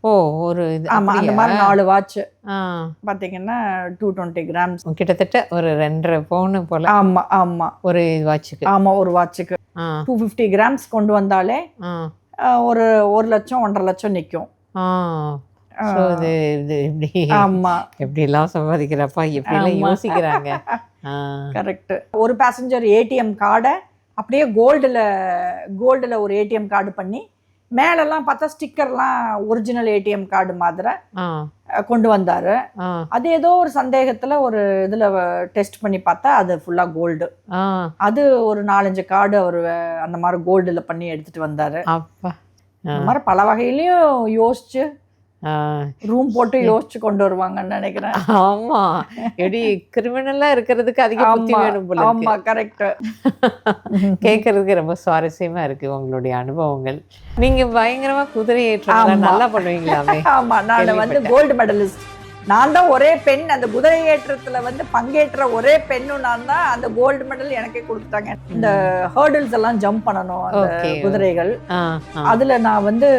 ஓ ஒரு ஆமா அந்த மாதிரி 4 வாட்ச் பாத்தீங்கன்னா 220 கிராம்ஸ். கிட்டத்தட்ட ஒரு 2.5 பவுன் போல. ஆமா ஆமா ஒரு வாட்சுக்கு. ஆமா ஒரு வாட்சுக்கு 250 கிராம்ஸ் கொண்டு வந்தாலே ஒரு 1 லட்சம் 1.5 லட்சம் நிற்கும். ஆமா எப்படி எல்லாம் சம்பாதிக்கிறப்பா, எப்படி எல்லாம் யோசிக்கிறாங்க. கரெக்ட். ஒரு பேசஞ்சர் ஏடிஎம் கார்டை அப்படியே கோல்டுல ஒரு ஏடிஎம் கார்டு பண்ணி மேலெல்லாம் பார்த்தா ஸ்டிக்கர்லாம் ஒரிஜினல் ஏடிஎம் கார்டு மாதிரி கொண்டு வந்தாரு. அது ஏதோ ஒரு சந்தேகத்துல ஒரு இதுல டெஸ்ட் பண்ணி பார்த்தா அது ஃபுல்லா கோல்டு. அது ஒரு 4-5 கார்டு அவர் அந்த மாதிரி கோல்டுல பண்ணி எடுத்துட்டு வந்தாரு. அந்த மாதிரி பல வகையிலயும் யோசிச்சு ரூம் போட்டு யோசிச்சு கொண்டு வருவாங்கன்னு நினைக்கிறேன். ஆமா எப்படி கிரிமினலா இருக்கிறதுக்கு அதிக புத்தி வேணும் போல. ஆமா கரெக்ட். கேட்கறதுக்கு ரொம்ப சுவாரஸ்யமா இருக்கு உங்களுடைய அனுபவங்கள். நீங்க பயங்கரமா குதிரை ஏற்றம் நல்லா பண்ணுவீங்களாமே. ஆமா நான் வந்து கோல்டு மெடலிஸ்ட். நான் தான் ஒரே பெண் அந்த குதிரை ஏற்றத்துல வந்து பங்கேற்ற ஒரே பெண்ணும் நான் தான். அந்த கோல்டு மெடல் எனக்கே கொடுத்துட்டாங்க. இந்த ஹர்டில்ஸ் எல்லாம் ஜம்ப் பண்ணணும் அந்த குதிரைகள். அதுல நான் வந்து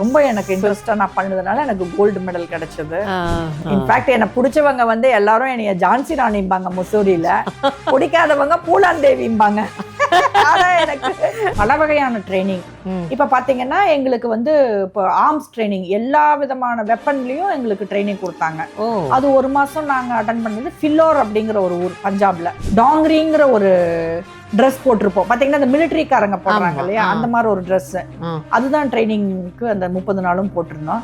ரொம்ப எனக்கு இன்ட்ரெஸ்டா நான் பண்ணதுனால எனக்கு கோல்டு மெடல் கிடைச்சது. இன்ஃபேக்ட் என்னை பிடிச்சவங்க வந்து எல்லாரும் என்னைய ஜான்சி ராணிம்பாங்க முசூரியில, பிடிக்காதவங்க பூலாந்தேவிம்பாங்க. எனக்கு பல வகையான ட்ரைனிங். இப்ப பாத்தீங்கன்னா எங்களுக்கு வந்து இப்போ ஆர்ம்ஸ் ட்ரைனிங், எல்லா விதமான வெப்பன்லயும் எங்களுக்கு ட்ரைனிங் கொடுத்தாங்க. அது 1 மாசம் நாங்க அட்டெண்ட் பண்ணது ஃபில்லோர் அப்படிங்கிற ஒரு ஊர் பஞ்சாப்ல. டாங்ரிங்கிற ஒரு ட்ரெஸ் போட்டிருப்போம் பாத்தீங்கன்னா, அந்த மிலிட்டரிக்காரங்க போடுறாங்க இல்லையா, அந்த மாதிரி ஒரு ட்ரெஸ். அதுதான் ட்ரைனிங்க்கு அந்த 30 நாளும் போட்டிருந்தோம்.